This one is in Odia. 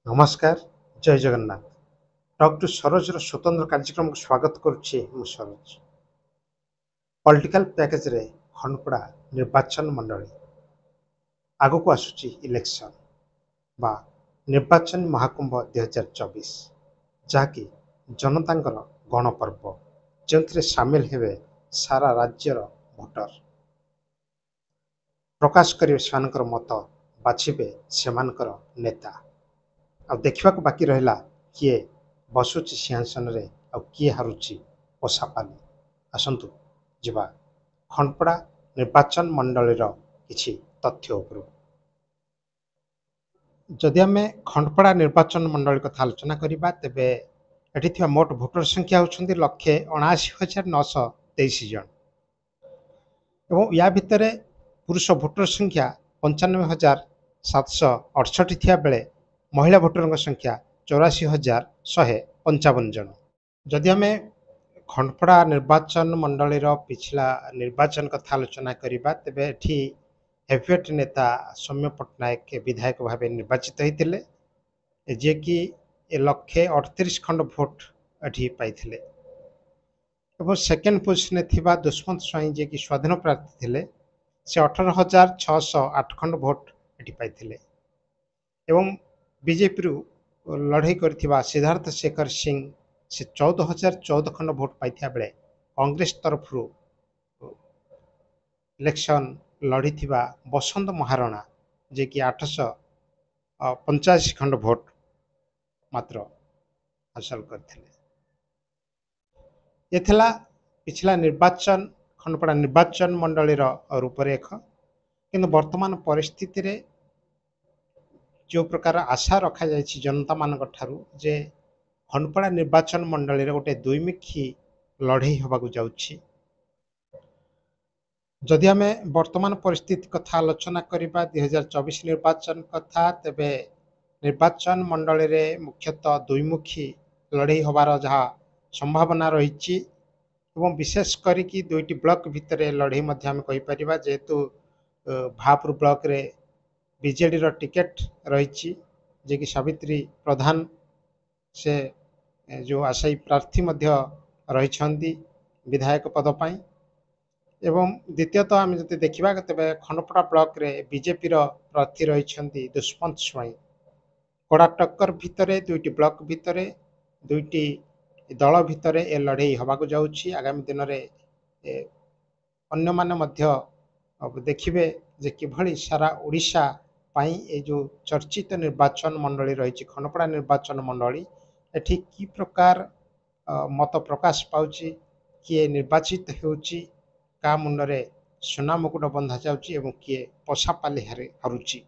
ନମସ୍କାର, ଜୟ ଜଗନ୍ନାଥ। ଟକ୍ ଟୁ ସରୋଜର ସ୍ୱତନ୍ତ୍ର କାର୍ଯ୍ୟକ୍ରମକୁ ସ୍ୱାଗତ କରୁଛି ମୁଁ ସରୋଜ। ପଲିଟିକାଲ ପ୍ୟାକେଜରେ ଖଣ୍ଡପଡ଼ା ନିର୍ବାଚନ ମଣ୍ଡଳୀ ଆଗକୁ ଆସୁଛି ଇଲେକ୍ସନ ବା ନିର୍ବାଚନ ମହାକୁମ୍ଭ 2024, ଯାହାକି ଜନତାଙ୍କର ଗଣପର୍ବ, ଯେଉଁଥିରେ ସାମିଲ ହେବେ ସାରା ରାଜ୍ୟର ଭୋଟର। ପ୍ରକାଶ କରିବେ ସେମାନଙ୍କର ମତ, ବାଛିବେ ସେମାନଙ୍କର ନେତା। ଆଉ ଦେଖିବାକୁ ବାକି ରହିଲା କିଏ ବସୁଛି ସିଂହାସନରେ ଆଉ କିଏ ହାରୁଛି ପୋଷାପାଲି। ଆସନ୍ତୁ ଯିବା ଖଣ୍ଡପଡ଼ା ନିର୍ବାଚନ ମଣ୍ଡଳୀର କିଛି ତଥ୍ୟ ଉପରକୁ। ଯଦି ଆମେ ଖଣ୍ଡପଡ଼ା ନିର୍ବାଚନ ମଣ୍ଡଳୀ କଥା ଆଲୋଚନା କରିବା, ତେବେ ଏଠି ଥିବା ମୋଟ ଭୋଟର ସଂଖ୍ୟା ହେଉଛନ୍ତି 1,79,923 ଜଣ ଏବଂ ୟା ଭିତରେ ପୁରୁଷ ଭୋଟର ସଂଖ୍ୟା 95,768 ଥିବା ବେଳେ ମହିଳା ଭୋଟରଙ୍କ ସଂଖ୍ୟା 84,155 ଜଣ। ଯଦି ଆମେ ଖଣ୍ଡପଡ଼ା ନିର୍ବାଚନ ମଣ୍ଡଳୀର ପିଛଲା ନିର୍ବାଚନ କଥା ଆଲୋଚନା କରିବା, ତେବେ ଏଠି ହେଭିୱେଟ୍ ନେତା ସୌମ୍ୟ ପଟ୍ଟନାୟକ ବିଧାୟକ ଭାବେ ନିର୍ବାଚିତ ହୋଇଥିଲେ, ଯିଏକି 138 ଖଣ୍ଡ ଭୋଟ ଏଠି ପାଇଥିଲେ ଏବଂ ସେକେଣ୍ଡ ପୋଜିସନରେ ଥିବା ଦୁଷ୍ମନ୍ତ ସ୍ୱାଇଁ, ଯିଏକି ସ୍ୱାଧୀନ ପ୍ରାର୍ଥୀ ଥିଲେ, ସେ 18,608 ଖଣ୍ଡ ଭୋଟ ଏଠି ପାଇଥିଲେ ଏବଂ ବିଜେପିରୁ ଲଢ଼େଇ କରିଥିବା ସିଦ୍ଧାର୍ଥ ଶେଖର ସିଂ ସେ 14,014 ଖଣ୍ଡ ଭୋଟ ପାଇଥିବା ବେଳେ କଂଗ୍ରେସ ତରଫରୁ ଇଲେକ୍ସନ ଲଢ଼ିଥିବା ବସନ୍ତ ମହାରଣା, ଯିଏକି 885 ଖଣ୍ଡ ଭୋଟ ମାତ୍ର ହାସଲ କରିଥିଲେ। ଏ ଥିଲା ପିଛଲା ନିର୍ବାଚନ ଖଣ୍ଡପଡ଼ା ନିର୍ବାଚନ ମଣ୍ଡଳୀର ରୂପରେଖ। କିନ୍ତୁ ବର୍ତ୍ତମାନ ପରିସ୍ଥିତିରେ ଯେଉଁ ପ୍ରକାର ଆଶା ରଖାଯାଇଛି ଜନତାମାନଙ୍କ ଠାରୁ ଯେ ଖଣ୍ଡପଡ଼ା ନିର୍ବାଚନ ମଣ୍ଡଳୀରେ ଗୋଟେ ଦ୍ୱିମୁଖୀ ଲଢ଼େଇ ହେବାକୁ ଯାଉଛି। ଯଦି ଆମେ ବର୍ତ୍ତମାନ ପରିସ୍ଥିତି କଥା ଆଲୋଚନା କରିବା 2024 ନିର୍ବାଚନ କଥା, ତେବେ ନିର୍ବାଚନ ମଣ୍ଡଳୀରେ ମୁଖ୍ୟତଃ ଦ୍ୱିମୁଖୀ ଲଢ଼େଇ ହେବାର ଯାହା ସମ୍ଭାବନା ରହିଛି ଏବଂ ବିଶେଷ କରିକି ଦୁଇଟି ବ୍ଲକ ଭିତରେ ଲଢ଼େଇ ମଧ୍ୟ ଆମେ କହିପାରିବା, ଯେହେତୁ ଭାପୁର ବ୍ଲକରେ ବିଜେଡ଼ିର ଟିକେଟ ରହିଛି, ଯିଏକି ସାବିତ୍ରୀ ପ୍ରଧାନ ସେ ଯେଉଁ ଆଶାୟୀ ପ୍ରାର୍ଥୀ ମଧ୍ୟ ରହିଛନ୍ତି ବିଧାୟକ ପଦ ପାଇଁ। ଏବଂ ଦ୍ୱିତୀୟତଃ ଆମେ ଯଦି ଦେଖିବା, ତେବେ ଖଣ୍ଡପଡ଼ା ବ୍ଲକରେ ବିଜେପିର ପ୍ରାର୍ଥୀ ରହିଛନ୍ତି ଦୁଷ୍ମନ୍ତ ସ୍ୱାଇଁ। କଡ଼ା ଟକ୍କର ଭିତରେ ଦୁଇଟି ବ୍ଲକ ଭିତରେ ଦୁଇଟି ଦଳ ଭିତରେ ଏ ଲଢ଼େଇ ହେବାକୁ ଯାଉଛି। ଆଗାମୀ ଦିନରେ ଅନ୍ୟମାନେ ମଧ୍ୟ ଦେଖିବେ ଯେ କିଭଳି ସାରା ଓଡ଼ିଶା ପାଇଁ ଏ ଯେଉଁ ଚର୍ଚ୍ଚିତ ନିର୍ବାଚନ ମଣ୍ଡଳୀ ରହିଛି ଖଣ୍ଡପଡ଼ା ନିର୍ବାଚନ ମଣ୍ଡଳୀ, ଏଠି କି ପ୍ରକାର ମତ ପ୍ରକାଶ ପାଉଛି, କିଏ ନିର୍ବାଚିତ ହେଉଛି, କାହା ମୁଣ୍ଡରେ ସୁନା ମୁକୁଟ ବନ୍ଧା ଯାଉଛି ଏବଂ କିଏ ପୋଷାପାଲି ହାରୁଛି।